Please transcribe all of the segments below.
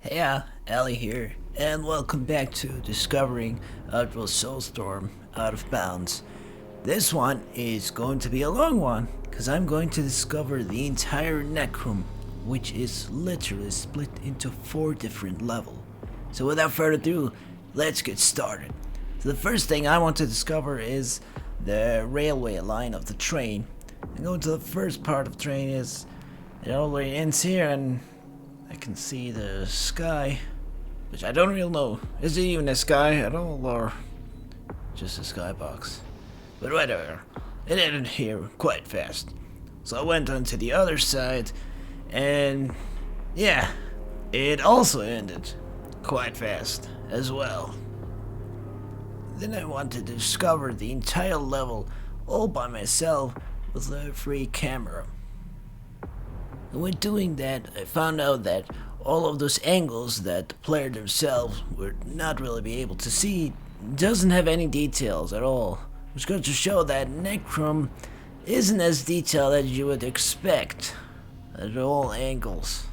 Hey, Ellie here, and welcome back to Discovering Oddworld Soulstorm Out of Bounds. This one is going to be a long one, because I'm going to discover the entire neck room, which is literally split into 4 different levels. So without further ado, let's get started. So the first thing I want to discover is the railway line of the train. And going to the first part of the train is, it all the way ends here, and I can see the sky, which I don't really know. Is it even a sky at all, or just a skybox? But whatever, it ended here quite fast. So I went on to the other side, and yeah, it also ended quite fast as well. Then I wanted to discover the entire level all by myself with a free camera. And when doing that, I found out that all of those angles that the player themselves would not really be able to see doesn't have any details at all, which goes to show that Necrom isn't as detailed as you would expect at all angles.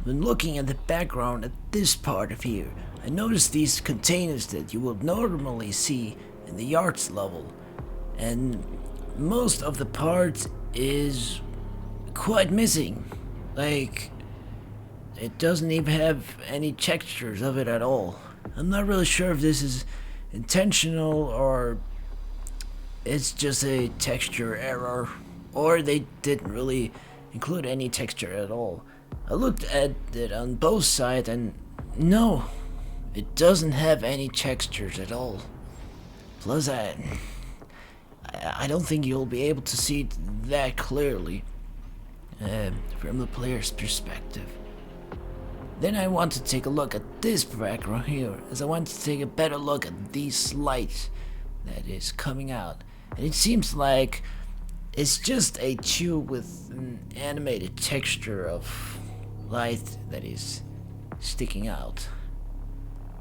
When looking at the background at this part of here, I noticed these containers that you would normally see in the yards level, and most of the parts is quite missing. Like, it doesn't even have any textures of it at all. I'm not really sure if this is intentional or it's just a texture error, or they didn't really include any texture at all. I looked at it on both sides, and no, it doesn't have any textures at all. Plus, I don't think you'll be able to see it that clearly from the player's perspective. Then I want to take a look at this background here, as I want to take a better look at these lights that is coming out. And it seems like it's just a tube with an animated texture of light that is sticking out.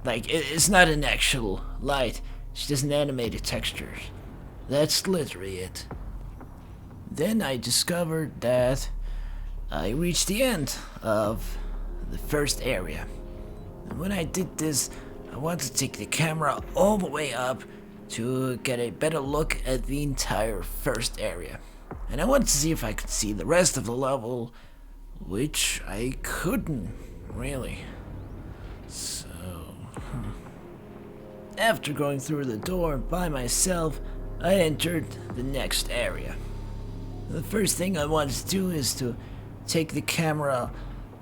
Like, it's not an actual light, it's just an animated texture. That's literally it. Then I discovered that I reached the end of the first area. And when I did this, I wanted to take the camera all the way up to get a better look at the entire first area. And I wanted to see if I could see the rest of the level, which I couldn't really. So, after going through the door by myself, I entered the next area. The first thing I wanted to do is to take the camera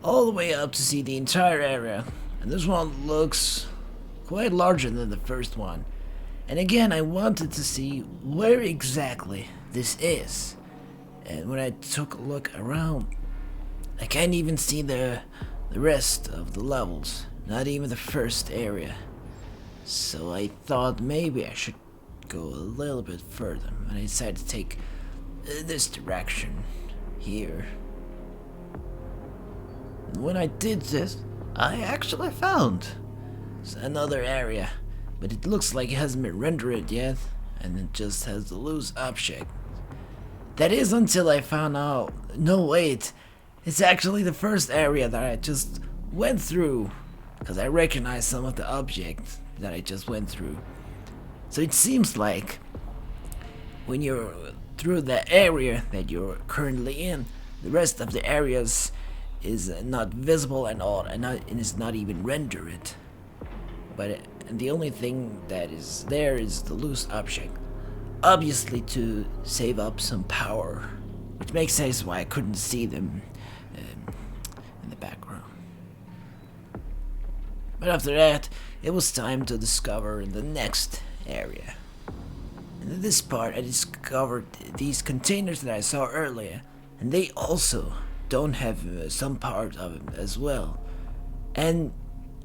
all the way up to see the entire area, and this one looks quite larger than the first one. And again, I wanted to see where exactly this is. And when I took a look around, I can't even see the rest of the levels, not even the first area. So I thought maybe I should go a little bit further, and I decided to take this direction here. And when I did this, I actually found another area, but it looks like it hasn't been rendered yet, and it just has the loose object. That is until I found out, no wait, it's actually the first area that I just went through, because I recognized some of the objects that I just went through. So it seems like when you're through the area that you're currently in, the rest of the areas is not visible at all, and is not even rendered. But the only thing that is there is the loose object, obviously to save up some power, which makes sense why I couldn't see them in the background. But after that, it was time to discover the next area. And in this part, I discovered these containers that I saw earlier, and they also don't have some part of it as well. And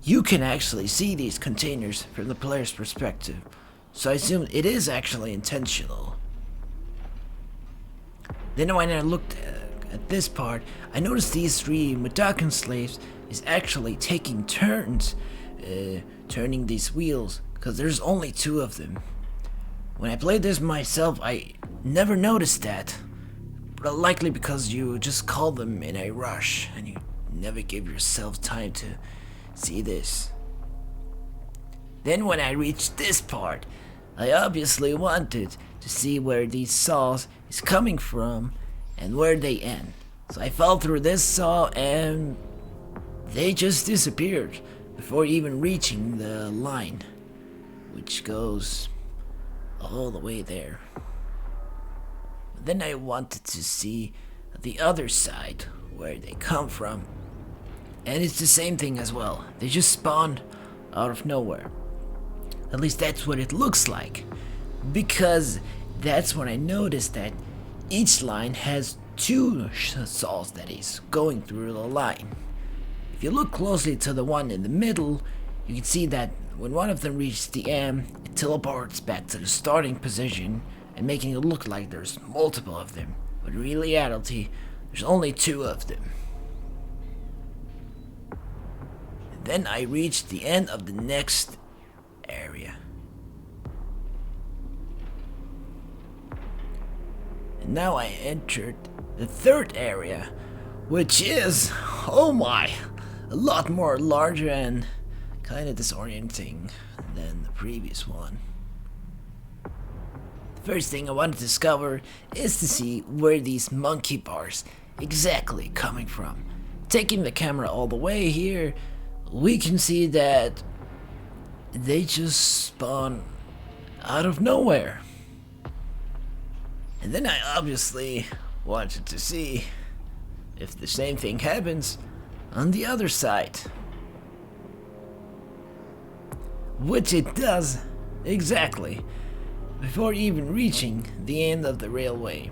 you can actually see these containers from the player's perspective, so I assume it is actually intentional. Then when I looked at this part, I noticed these 3 Mudokon slaves is actually taking turns turning these wheels, because there's only 2 of them. When I played this myself, I never noticed that, but likely because you just call them in a rush and you never give yourself time to see this. Then when I reached this part, I obviously wanted to see where these saws is coming from and where they end. So I fell through this saw and they just disappeared before even reaching the line, which goes all the way there. Then I wanted to see the other side, where they come from. And it's the same thing as well. They just spawned out of nowhere. At least that's what it looks like. Because that's when I noticed that each line has two saws that is going through the line. If you look closely to the one in the middle, you can see that when one of them reaches the end, it teleports back to the starting position and making it look like there's multiple of them. But in reality, there's only two of them. And then I reached the end of the next area. And now I entered the third area, which is, oh my, a lot more larger and kind of disorienting than the previous one. The first thing I want to discover is to see where these monkey bars exactly coming from. Taking the camera all the way here, we can see that they just spawn out of nowhere. And then I obviously wanted to see if the same thing happens on the other side. Which it does, exactly, before even reaching the end of the railway.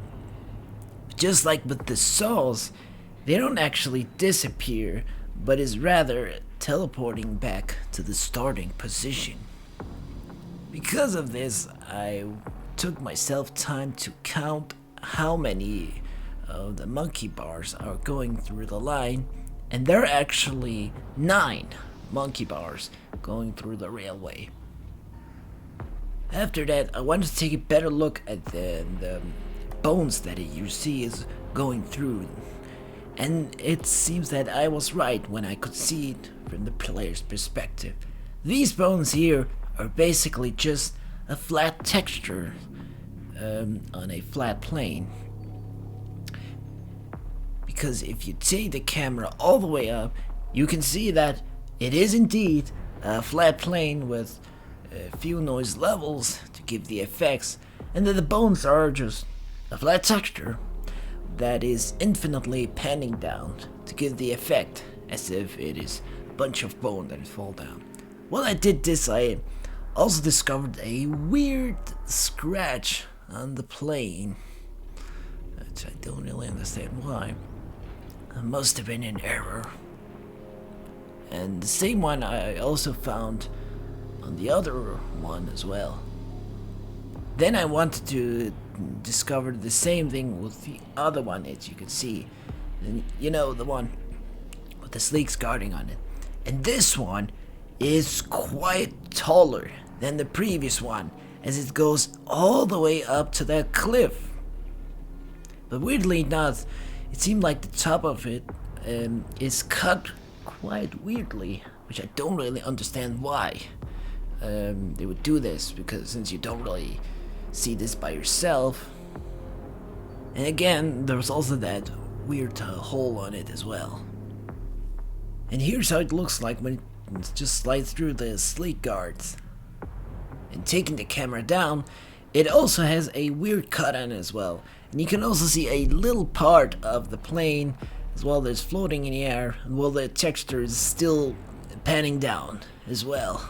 Just like with the saws, they don't actually disappear, but is rather teleporting back to the starting position. Because of this, I took myself time to count how many of the monkey bars are going through the line, and there are actually 9 monkey bars going through the railway. After that, I wanted to take a better look at the bones that you see is going through. And it seems that I was right when I could see it from the player's perspective. These bones here are basically just a flat texture on a flat plane. Because if you take the camera all the way up, you can see that it is indeed a flat plane with a few noise levels to give the effects, and that the bones are just a flat texture that is infinitely panning down to give the effect as if it is a bunch of bone that fall down. While I did this, I also discovered a weird scratch on the plane, which I don't really understand why. It must have been an error. And the same one I also found on the other one as well. Then I wanted to discover the same thing with the other one, as you can see. And you know, the one with the sleek guarding on it. And this one is quite taller than the previous one, as it goes all the way up to that cliff. But weirdly enough, it seemed like the top of it is cut quite weirdly, which I don't really understand why they would do this, because since you don't really see this by yourself. And again, there was also that weird hole on it as well. And here's how it looks like when it just slides through the sleek guards. And taking the camera down, it also has a weird cut on it as well. And you can also see a little part of the plane as well that's floating in the air, and while the texture is still panning down as well.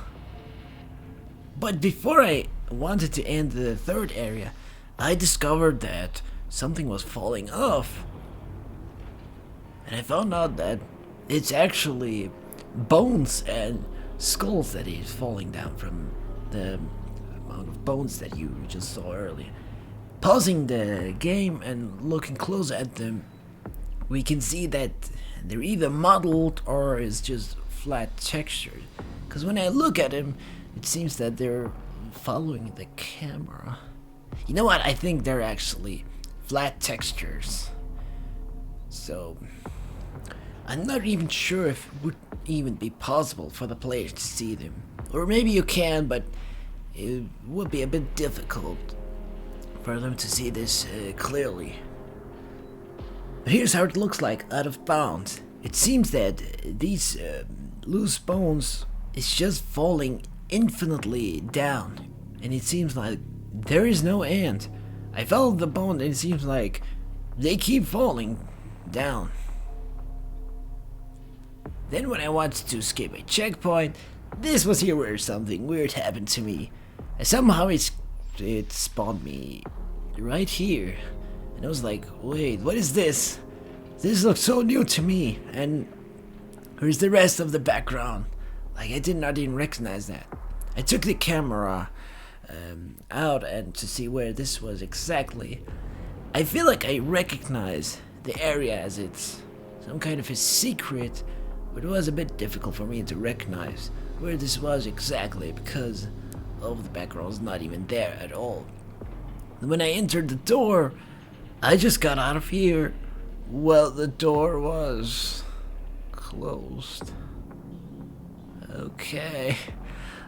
But before I wanted to end the third area, I discovered that something was falling off. And I found out that it's actually bones and skulls that is falling down from the amount of bones that you just saw earlier. Pausing the game and looking closer at them, we can see that they're either modeled or is just flat textured. Because when I look at them, it seems that they're following the camera. You know what? I think they're actually flat textures. So I'm not even sure if it would even be possible for the players to see them. Or maybe you can, but it would be a bit difficult for them to see this clearly. But here's how it looks like out of bounds. It seems that these loose bones is just falling infinitely down, and it seems like there is no end. I followed the bone and it seems like they keep falling down. Then when I wanted to skip a checkpoint, this was here where something weird happened to me. And somehow it spawned me right here. And I was like, wait, what is this? This looks so new to me. And where's the rest of the background? Like, I did not even recognize that. I took the camera out and to see where this was exactly. I feel like I recognize the area as it's some kind of a secret, but it was a bit difficult for me to recognize where this was exactly because all of the background was not even there at all. And when I entered the door, I just got out of here. Well, the door was closed. Okay,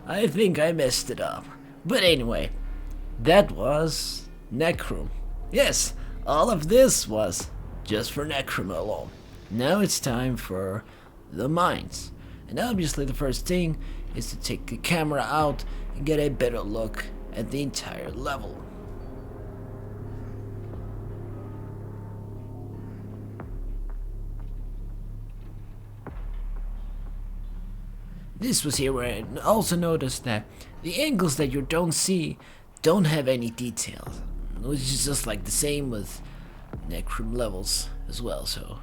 I think I messed it up. But anyway, that was Necrum. Yes, all of this was just for Necrum alone. Now it's time for the mines. And obviously the first thing is to take the camera out and get a better look at the entire level. This was here where I also noticed that the angles that you don't see don't have any details, which is just like the same with Necrum levels as well, so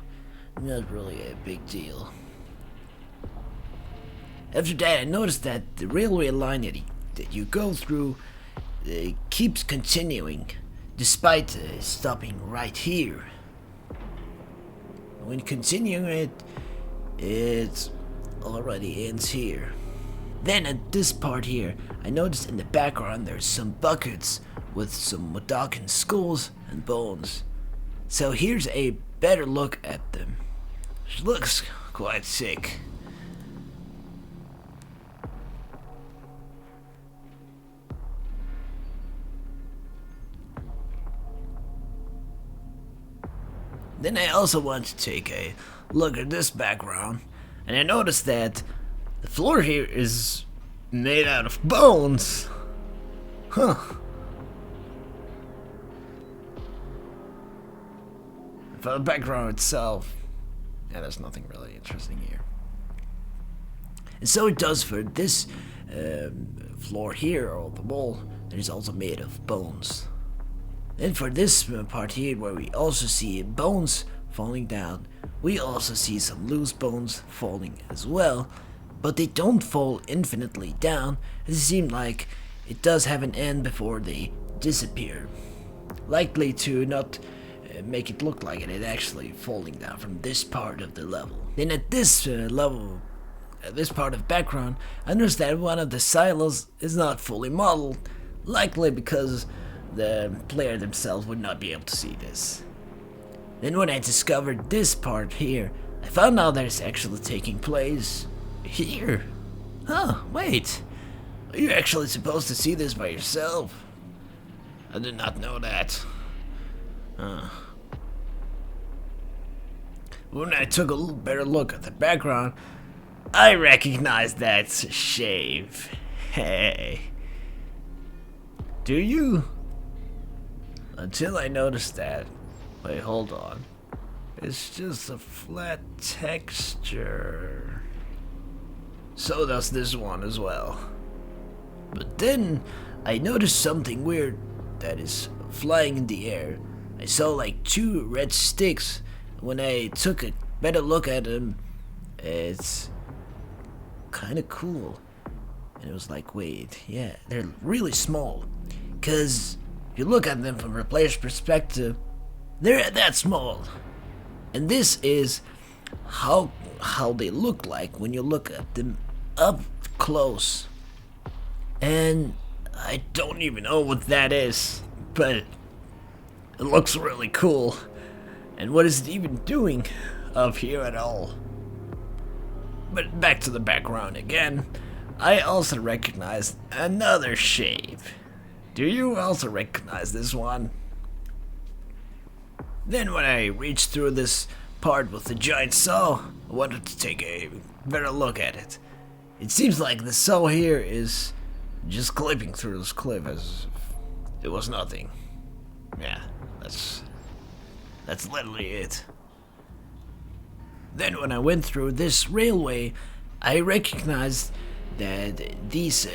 not really a big deal. After that, I noticed that the railway line that you go through keeps continuing, despite stopping right here. When continuing it already ends here. Then at this part here, I noticed in the background there's some buckets with some Modakan skulls and bones. So here's a better look at them. It looks quite sick. Then I also want to take a look at this background, and I noticed that the floor here is made out of bones. Huh. For the background itself, yeah, there's nothing really interesting here. And so it does for this floor here, or the wall, that is also made of bones. Then for this part here, where we also see bones falling down, we also see some loose bones falling as well, but they don't fall infinitely down. It seems like it does have an end before they disappear, likely to not make it look like it is actually falling down from this part of the level. Then at this level, this part of background, I noticed that one of the silos is not fully modeled, likely because the player themselves would not be able to see this. Then when I discovered this part here, I found out that it's actually taking place here. Huh, wait. Are you actually supposed to see this by yourself? I did not know that. When I took a little better look at the background, I recognized that's a shave. Hey. Do you? Until I noticed that. Wait, hold on. It's just a flat texture. So does this one as well. But then I noticed something weird that is flying in the air. I saw like two red sticks. When I took a better look at them, it's kind of cool. And it was like, wait, yeah, they're really small. Because if you look at them from a player's perspective, they're that small. And this is how they look like when you look at them up close. And I don't even know what that is, but it looks really cool. And what is it even doing? up here at all. But back to the background again, I also recognize another shape. Do you also recognize this one? Then when I reached through this part with the giant saw, I wanted to take a better look at it. It seems like the saw here is just clipping through this cliff as if it was nothing. Yeah, that's literally it. Then when I went through this railway, I recognized that these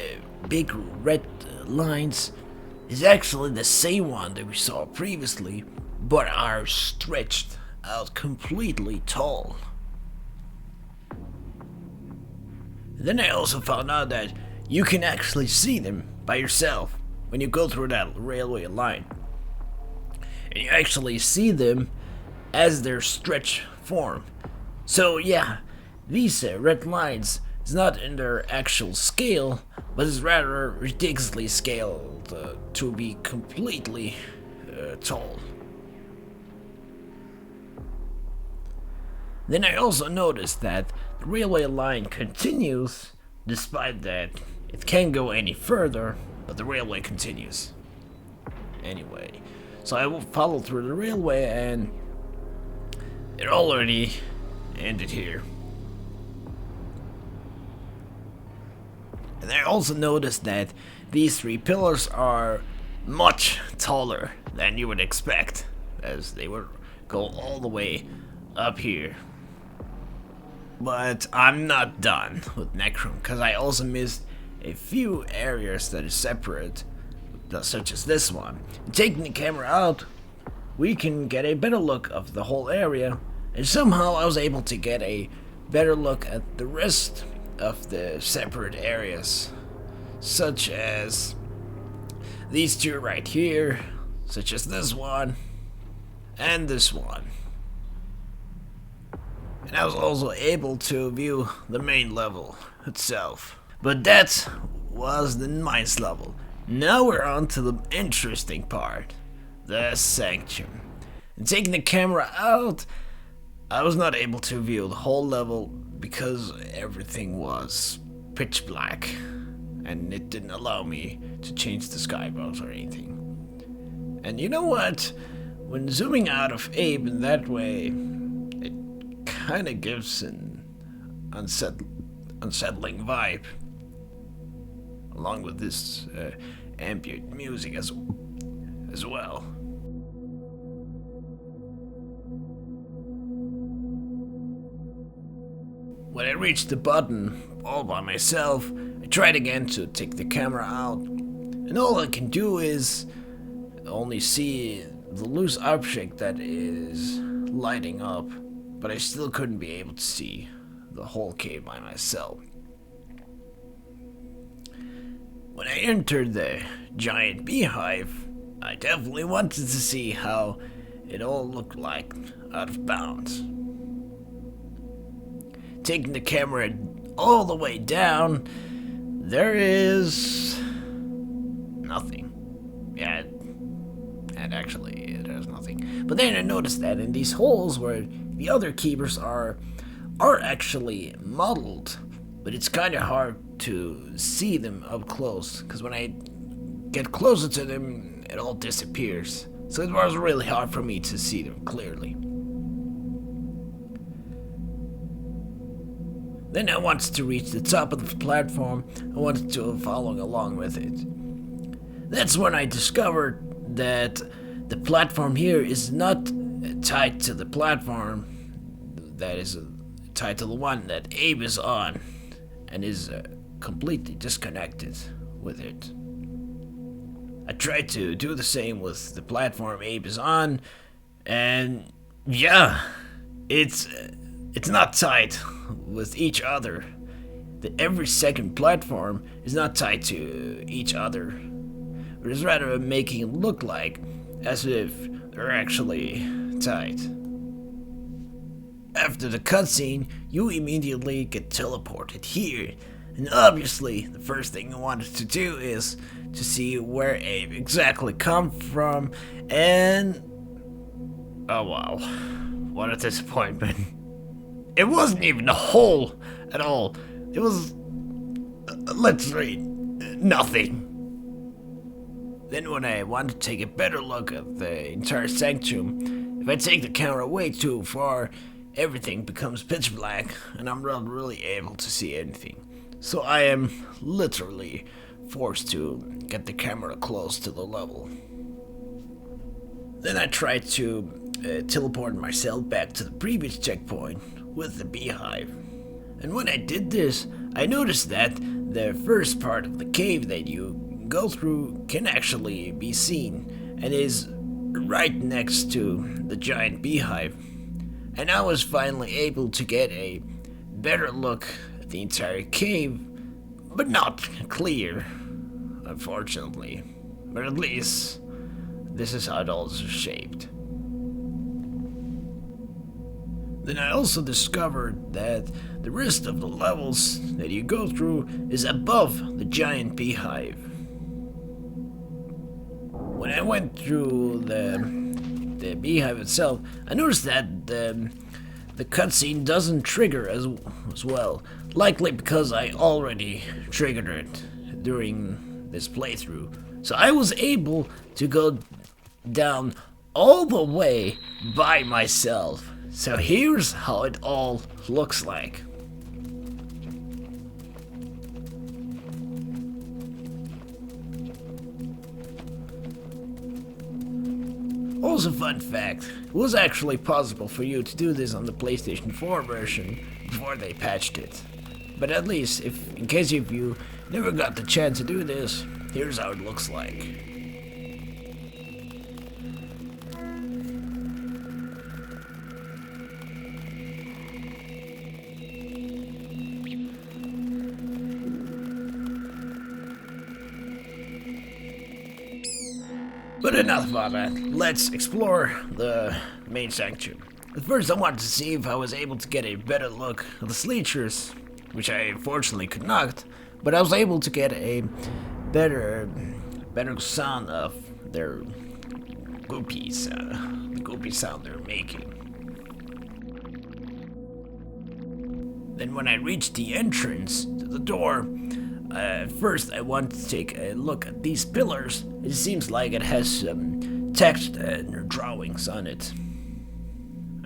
big red lines is actually the same one that we saw previously, but are stretched out completely tall. Then I also found out that you can actually see them by yourself when you go through that railway line. And you actually see them as their stretch form. So yeah, these red lines is not in their actual scale, but is rather ridiculously scaled to be completely tall. Then I also noticed that the railway line continues, despite that it can't go any further, but the railway continues. Anyway, so I will follow through the railway and it already ended here. And I also noticed that these three pillars are much taller than you would expect, as they would go all the way up here. But I'm not done with Necrom, because I also missed a few areas that are separate, such as this one. Taking the camera out, we can get a better look of the whole area, and somehow I was able to get a better look at the rest of the separate areas, such as these two right here, such as this one, and this one. And I was also able to view the main level itself. But that was the mines level. Now we're on to the interesting part, the sanctum. And taking the camera out, I was not able to view the whole level because everything was pitch black and it didn't allow me to change the skybox or anything. And you know what? When zooming out of Abe in that way, it kinda gives an unsettling vibe, along with this ambient music as well. When I reached the button all by myself, I tried again to take the camera out, and all I can do is only see the loose object that is lighting up, but I still couldn't be able to see the whole cave by myself. When I entered the giant beehive, I definitely wanted to see how it all looked like out of bounds. Taking the camera all the way down, there is nothing. Yeah, and actually there's nothing. But then I noticed that in these holes where the other keepers are actually modeled, but it's kind of hard to see them up close, because when I get closer to them, it all disappears. So it was really hard for me to see them clearly. Then I wanted to reach the top of the platform. I wanted to follow along with it. That's when I discovered that the platform here is not tied to the platform that is tied to the one that Abe is on, and is completely disconnected with it. I tried to do the same with the platform Abe is on, and yeah, it's not tied with each other. Every second platform is not tied to each other, but is rather making it look like as if they're actually tied. After the cutscene, you immediately get teleported here, and obviously the first thing I wanted to do is to see where Abe exactly come from, and oh wow, what a disappointment. It wasn't even a hole at all. It was literally nothing. Then when I want to take a better look at the entire sanctum, if I take the camera way too far, everything becomes pitch black and I'm not really able to see anything. So I am literally forced to get the camera close to the level. Then I tried to teleport myself back to the previous checkpoint with the beehive. And when I did this, I noticed that the first part of the cave that you go through can actually be seen and is right next to the giant beehive. And I was finally able to get a better look at the entire cave, but not clear, unfortunately. But at least this is how it all is shaped. Then I also discovered that the rest of the levels that you go through is above the giant beehive. When I went through the beehive itself, I noticed that the cutscene doesn't trigger as well, likely because I already triggered it during this playthrough. So I was able to go down all the way by myself. So here's how it all looks like. Also, fun fact, it was actually possible for you to do this on the PlayStation 4 version before they patched it. But at least, in case if you never got the chance to do this, here's how it looks like. But enough about that, let's explore the main sanctuary. But first I wanted to see if I was able to get a better look at the Sleechers, which I unfortunately could not, but I was able to get a better sound of their goopies, the goopy sound they're making. Then when I reached the entrance to the door, first I want to take a look at these pillars. It seems like it has some text and drawings on it.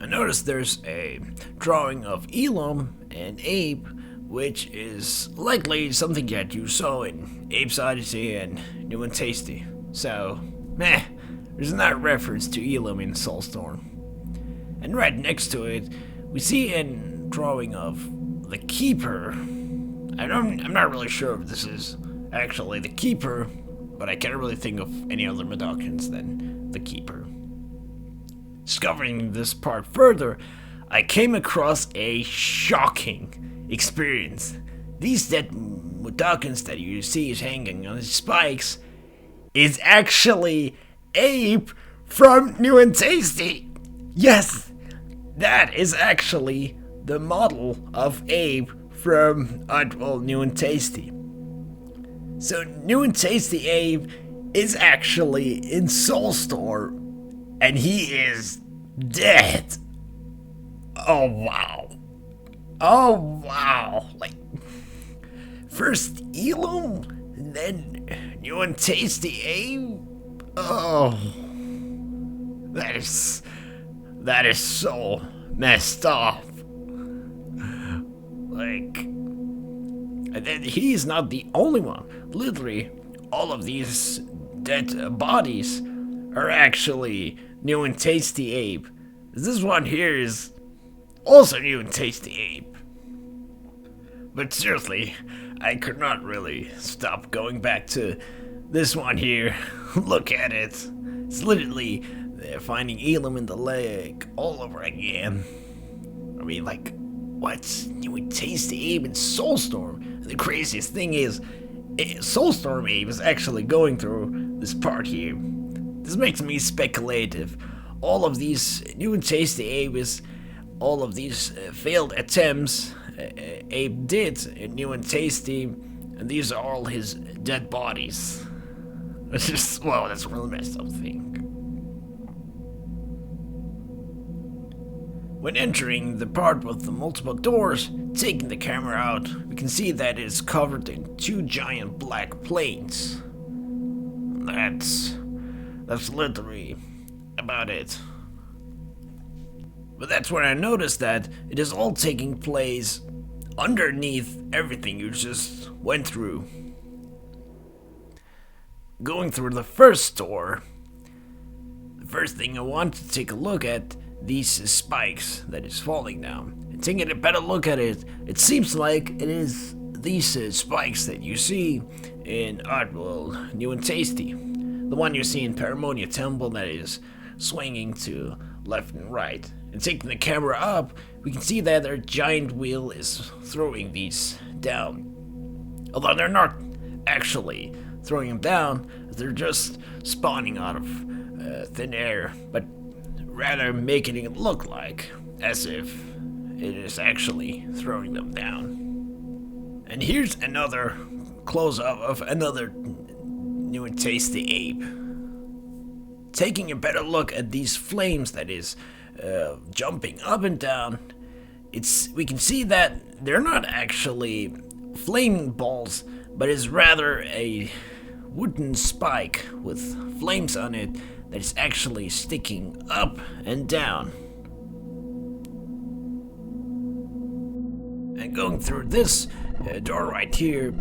I noticed there's a drawing of Elam and Abe, which is likely something that you saw in Abe's Odyssey and New and Tasty. So, there's not a reference to Elam in Soulstorm. And right next to it, we see a drawing of the Keeper. I'm not really sure if this is actually the Keeper, but I can't really think of any other Medallions than the Keeper. Discovering this part further, I came across a shocking experience. These dead Medallions that you see is hanging on his spikes is actually Abe from New and Tasty. Yes, that is actually the model of Abe from Oddworld New and Tasty. So New and Tasty Abe is actually in Soulstorm, and he is dead. Oh wow. Oh wow. Like, first Elam, and then New and Tasty Abe. Oh, that is so messed up. Like, and then he's not the only one. Literally, all of these dead bodies are actually New and Tasty Abe. This one here is also New and Tasty Abe. But seriously, I could not really stop going back to this one here. Look at it. It's literally finding Elam in the lake all over again. I mean, like, what's New and Tasty Abe in Soulstorm? And the craziest thing is, Soulstorm Abe is actually going through this part here. This makes me speculative. All of these New and Tasty Abe is all of these failed attempts Abe did in New and Tasty, and these are all his dead bodies. It's just, well, that's a really messed up thing. When entering the part with the multiple doors, taking the camera out, we can see that it is covered in two giant black planes. That's literally about it. But that's when I noticed that it is all taking place underneath everything you just went through. Going through the first door, the first thing I want to take a look at these spikes that is falling down. And taking a better look at it, it seems like it is these spikes that you see in Oddworld, New and Tasty. The one you see in Paramonia Temple that is swinging to left and right. And taking the camera up, we can see that their giant wheel is throwing these down. Although they're not actually throwing them down, they're just spawning out of thin air, but rather making it look like as if it is actually throwing them down. And here's another close-up of another new and tasty ape. Taking a better look at these flames that is jumping up and down, we can see that they're not actually flaming balls, but is rather a wooden spike with flames on it that is actually sticking up and down. And going through this door right here,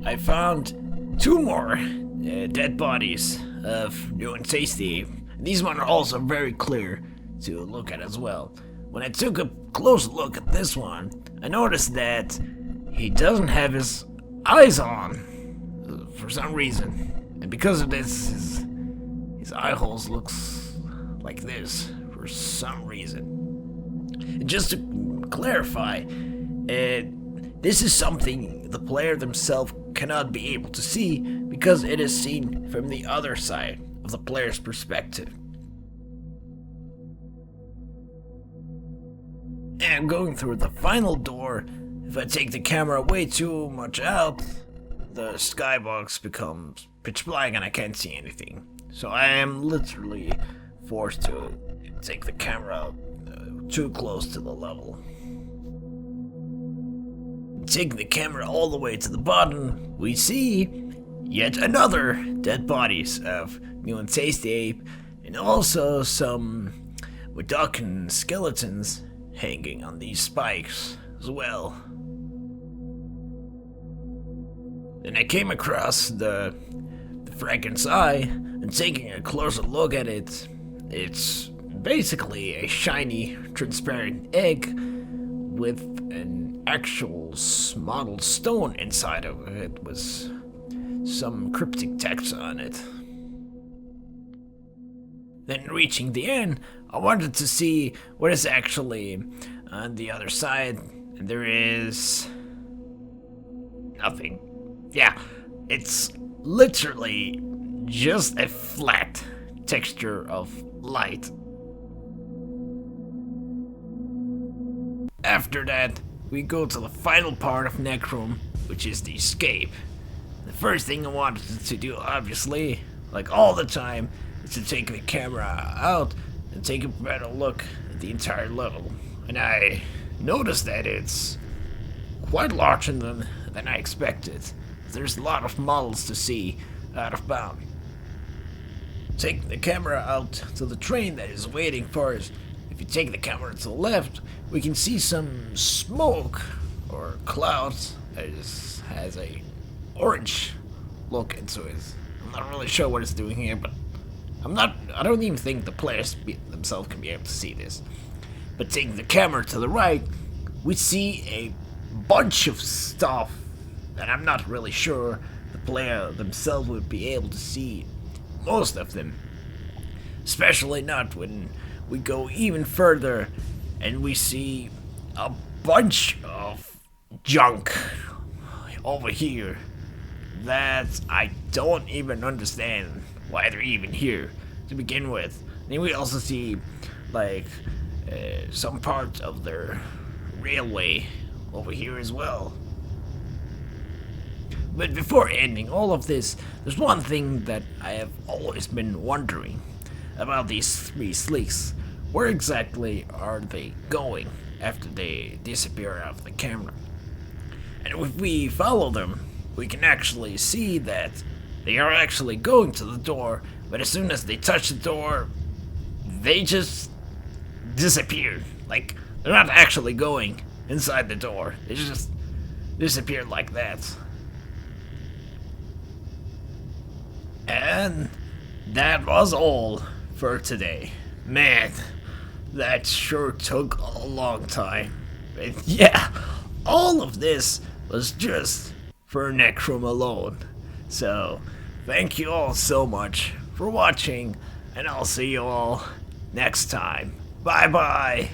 I found two more dead bodies of new and tasty. These ones are also very clear to look at as well. When I took a close look at this one, I noticed that he doesn't have his eyes on for some reason. And because of this, his eye holes looks like this for some reason. And just to clarify, this is something the player themselves cannot be able to see because it is seen from the other side of the player's perspective. And going through the final door, if I take the camera way too much out, the skybox becomes pitch black and I can't see anything. So I am literally forced to take the camera too close to the level. Taking the camera all the way to the bottom, we see yet another dead bodies of new and tasty ape, and also some Wadokan skeletons hanging on these spikes as well. Then I came across the Franken's eye, and taking a closer look at it, it's basically a shiny, transparent egg with an actual mottled stone inside of it with some cryptic text on it. Then reaching the end, I wanted to see what is actually on the other side, and there is nothing. Yeah, it's literally just a flat texture of light. After that, we go to the final part of Necrom, which is the escape. The first thing I wanted to do, obviously, like all the time, is to take the camera out and take a better look at the entire level. And I noticed that it's quite larger than I expected. There's a lot of models to see out of bound. Take the camera out to the train that is waiting for us. If you take the camera to the left, we can see some smoke or clouds that has a orange look into it. I'm not really sure what it's doing here, but I don't even think the players themselves can be able to see this. But taking the camera to the right, we see a bunch of stuff that I'm not really sure the player themselves would be able to see most of them. Especially not when we go even further and we see a bunch of junk over here that I don't even understand why they're even here to begin with. And then we also see like some parts of their railway over here as well. But before ending all of this, there's one thing that I have always been wondering about these three sleeks. where exactly are they going after they disappear out of the camera? And if we follow them, we can actually see that they are actually going to the door, but as soon as they touch the door, they just disappear. Like, they're not actually going inside the door, they just disappear like that. And that was all for today. Man, that sure took a long time. But yeah, all of this was just for Necrom alone. So, thank you all so much for watching, and I'll see you all next time. Bye bye!